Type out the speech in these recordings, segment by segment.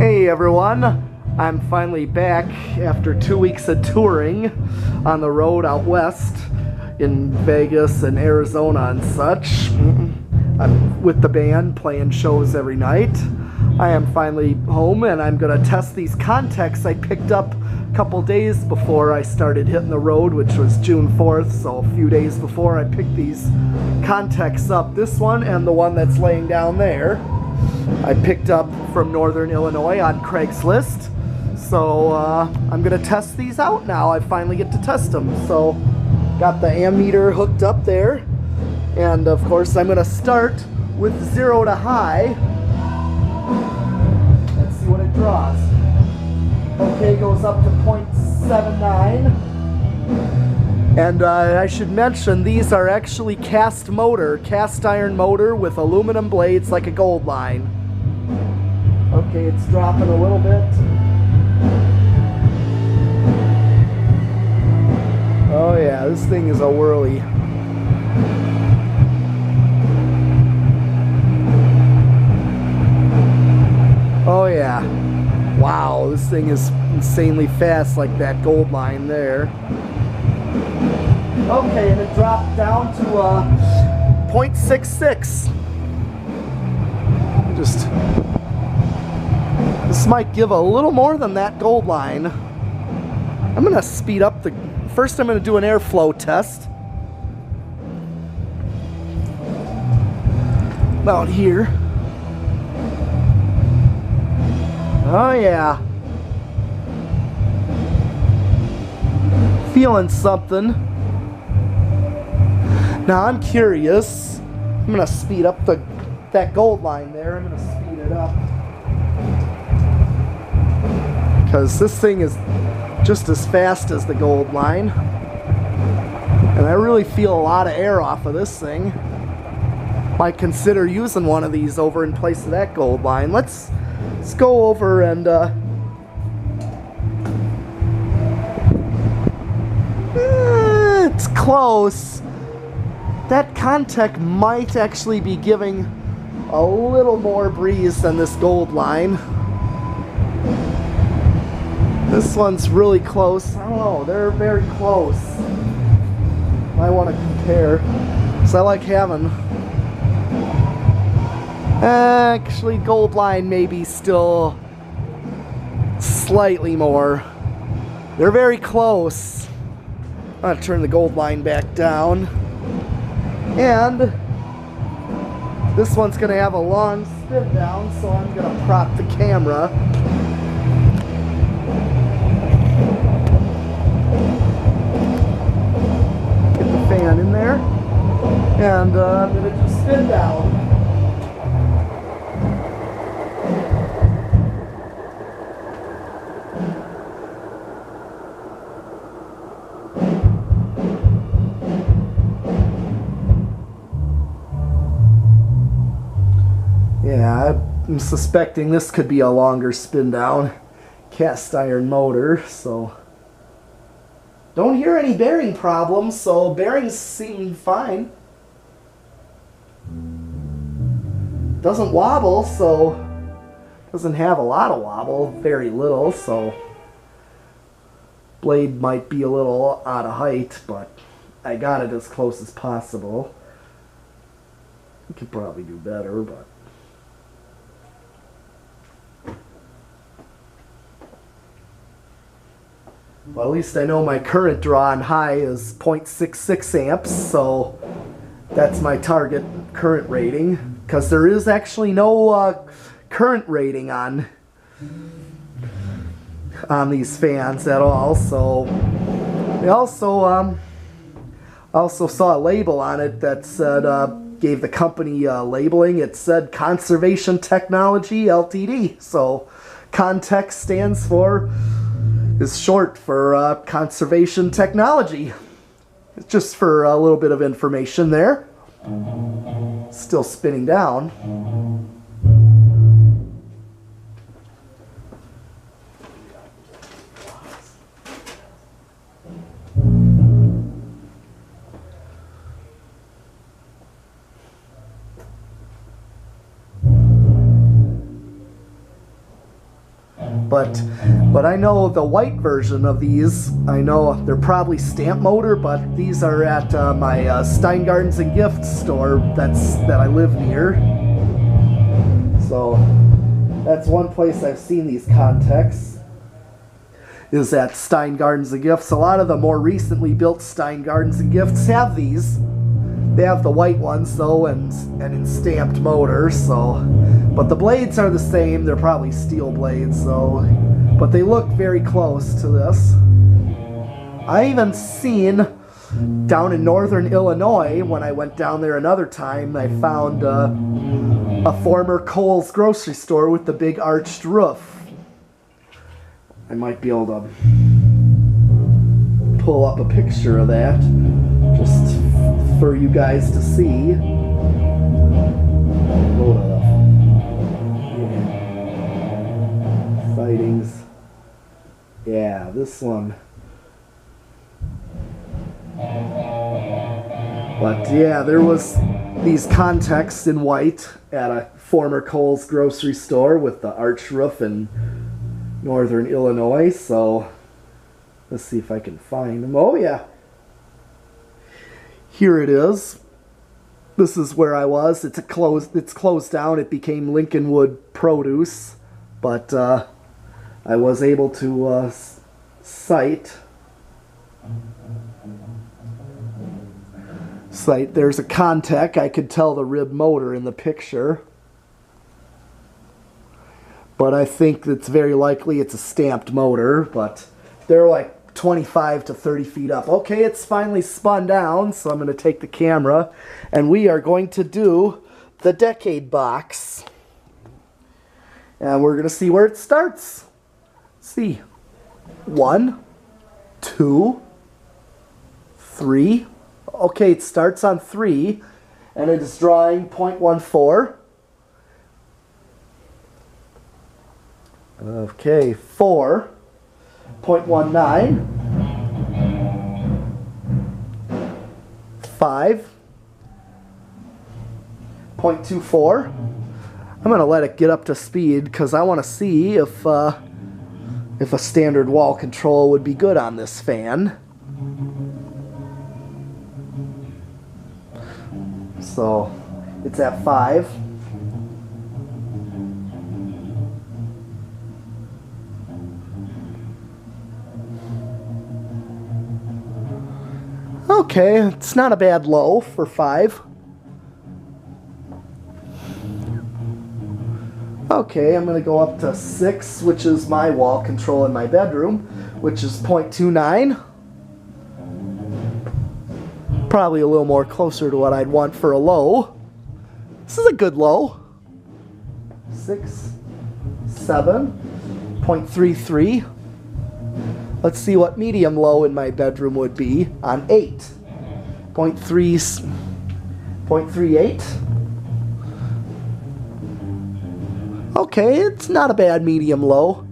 Hey everyone, I'm finally back after 2 weeks of touring on the road out west in Vegas and Arizona and such. I'm with the band playing shows every night. I am finally home and I'm gonna test these contacts I picked up a couple days before I started hitting the road, which was June 4th, so a few days before I picked these contacts up. This one and the one that's laying down there I picked up from Northern Illinois on Craigslist. So I'm gonna test these out now. I finally get to test them. So got the ammeter hooked up there, and of course I'm gonna start with 0 to high. Let's see what it draws. Okay, goes up to 0.79. And I should mention these are actually cast iron motor with aluminum blades like a Goldline. Okay, it's dropping a little bit. Oh yeah, this thing is a whirly. Oh yeah. Wow, this thing is insanely fast like that Goldline there. Okay, and it dropped down to 0.66. This might give a little more than that Goldline. I'm gonna speed up first I'm gonna do an airflow test. About here. Oh yeah. Feeling something. Now I'm curious. I'm gonna speed up that Goldline there. I'm gonna speed it up because this thing is just as fast as the Goldline, and I really feel a lot of air off of this thing. Might consider using one of these over in place of that Goldline. Let's go over and it's close. That contact might actually be giving a little more breeze than this Goldline. This one's really close. I don't know, they're very close. I want to compare, because I like having... Actually, Goldline maybe still slightly more. They're very close. I'm going to turn the Goldline back down. And this one's going to have a long spin down, so I'm going to prop the camera. Get the fan in there. And I'm going to just spin down. Yeah, I'm suspecting this could be a longer spin down cast iron motor, so don't hear any bearing problems, so bearings seem fine. Doesn't wobble, so doesn't have a lot of wobble, very little, so blade might be a little out of height, but I got it as close as possible. I could probably do better, but well, at least I know my current draw on high is 0.66 amps, so that's my target current rating, because there is actually no current rating on these fans at all. So they also saw a label on it that said, gave the company labeling. It said Conservation Technology Ltd. So context is short for conservation technology. It's just for a little bit of information there. Still spinning down. But I know the white version of these, I know they're probably stamp motor, but these are at my Stein Gardens and Gift store that I live near. So that's one place I've seen these Contex, is at Stein Gardens and Gifts. A lot of the more recently built Stein Gardens and Gifts have these. They have the white ones though, and in stamped motors. So, but the blades are the same. They're probably steel blades, so, but they look very close to this. I even seen down in northern Illinois, when I went down there another time, I found a former Kohl's grocery store with the big arched roof. I might be able to pull up a picture of that just for you guys to see. Sightings. Yeah, this one. But yeah, there was these Contex in white at a former Kohl's grocery store with the arch roof in northern Illinois. So let's see if I can find them. Oh yeah, here it is. This is where I was. It's closed down. It became Lincolnwood Produce, but I was able to cite. There's a Contec. I could tell the rib motor in the picture, but I think it's very likely it's a stamped motor. But they're like 25 to 30 feet up. Okay, it's finally spun down, so I'm going to take the camera and we are going to do the decade box, and we're going to see where it starts. Let's see, 1, 2, 3. Okay, it starts on 3, and it is drawing 0.14. Okay, 4, 0.19, 5, 0.24. I'm going to let it get up to speed because I want to see if a standard wall control would be good on this fan. So it's at 5. Okay, it's not a bad low for 5. Okay, I'm going to go up to 6, which is my wall control in my bedroom, which is 0.29. Probably a little more closer to what I'd want for a low. This is a good low. 6, 7, 0.33. Let's see what medium low in my bedroom would be on 8. 0.38. Okay, it's not a bad medium low.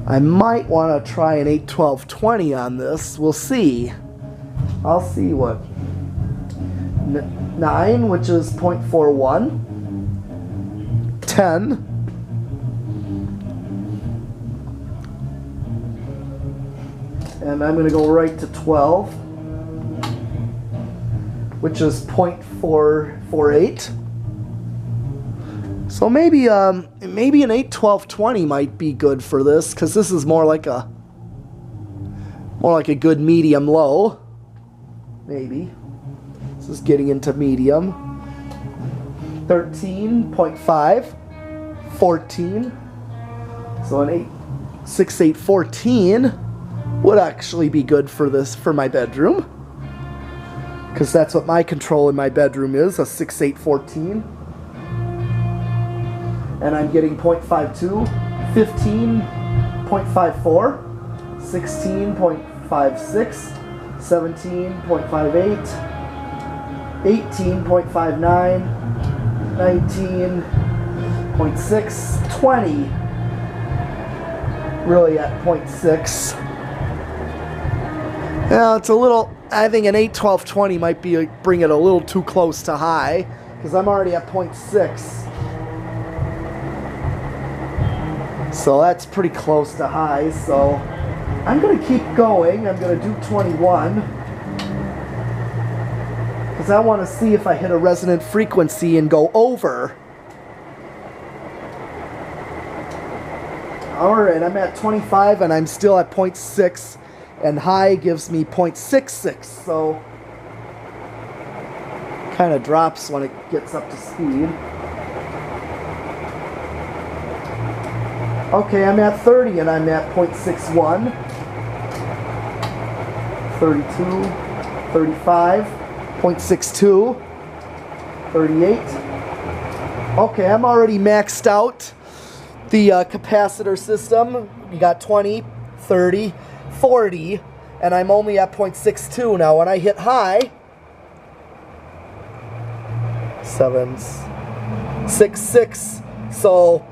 I might want to try an 8-12-20 on this. We'll see. I'll see what. 9, which is 0.41. 10. And I'm going to go right to 12, which is 0.448. So maybe an 8-12-20 might be good for this, because this is more like a good medium low. Maybe. This is getting into medium. 13.5, 14. So an 6-8-14 would actually be good for this, for my bedroom, because that's what my control in my bedroom is, a 6-8-14. And I'm getting 0.52, 15.54, 16.56, 17.58, 18.59, 19.6, 20. Really at 0.6. Yeah, it's a little, I think an 8-12-20 might be bring it a little too close to high, because I'm already at 0.6. So that's pretty close to high, so I'm going to keep going. I'm going to do 21 because I want to see if I hit a resonant frequency and go over. Alright, I'm at 25 and I'm still at 0.6, and high gives me 0.66, so kind of drops when it gets up to speed. Okay, I'm at 30 and I'm at 0.61, 32, 35, 0.62, 38. Okay, I'm already maxed out the capacitor system. You got 20, 30, 40, and I'm only at 0.62. Now when I hit high, 766, so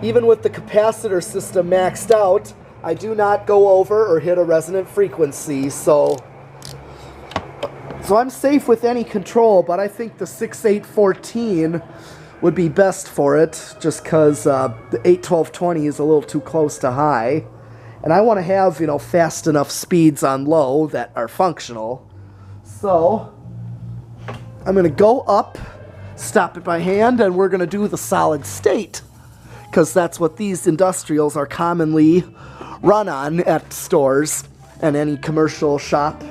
even with the capacitor system maxed out, I do not go over or hit a resonant frequency, so I'm safe with any control, but I think the 6814 would be best for it, just because the 81220 is a little too close to high, and I want to have, you know, fast enough speeds on low that are functional. So I'm going to go up, stop it by hand, and we're going to do the solid state, because that's what these industrials are commonly run on at stores and any commercial shop.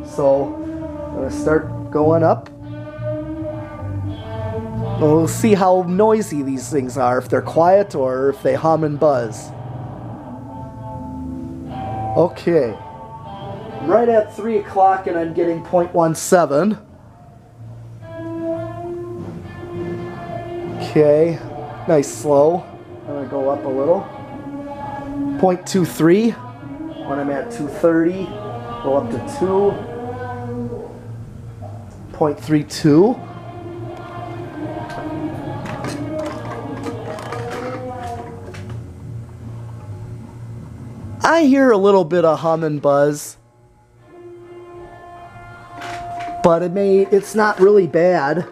So I'm going to start going up. We'll see how noisy these things are, if they're quiet or if they hum and buzz. Okay. Right at 3 o'clock and I'm getting 0.17. Okay. Nice slow. I'm going to go up a little. 0.23 when I'm at 230. Go up to 2. 0.32. I hear a little bit of hum and buzz, but it's not really bad.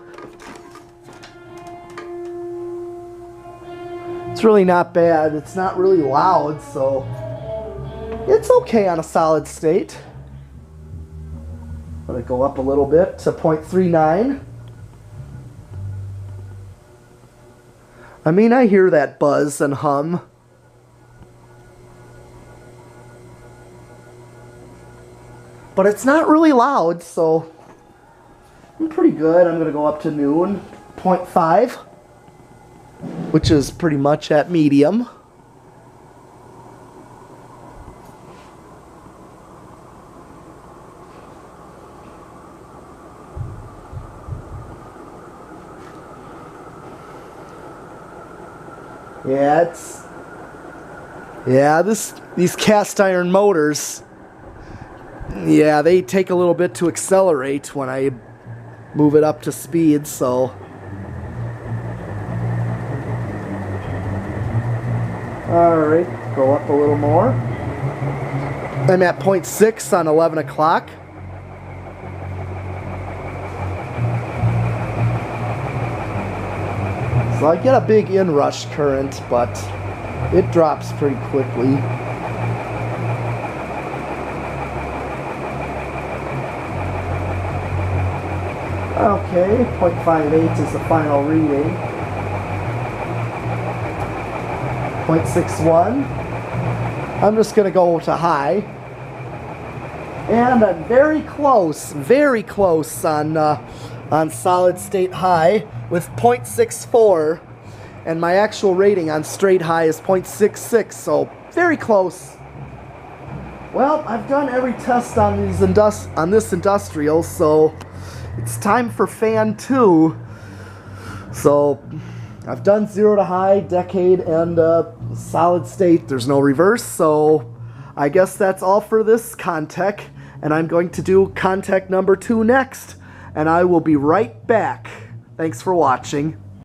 It's really not bad. It's not really loud, so it's okay on a solid state. I'm going to go up a little bit to 0.39. I mean, I hear that buzz and hum. But it's not really loud, so I'm pretty good. I'm going to go up to noon, 0.5. Which is pretty much at medium. These cast iron motors, yeah, they take a little bit to accelerate when I move it up to speed, so alright, go up a little more. I'm at 0.6 on 11 o'clock. So I get a big inrush current, but it drops pretty quickly. Okay, 0.58 is the final reading. 0.61. I'm just going to go to high. And I'm very close on solid state high with 0.64. And my actual rating on straight high is 0.66, so very close. Well, I've done every test on this industrial, so it's time for fan 2. So I've done 0 to high, decade, and solid state. There's no reverse, so I guess that's all for this Contec, and I'm going to do Contec number 2 next, and I will be right back. Thanks for watching.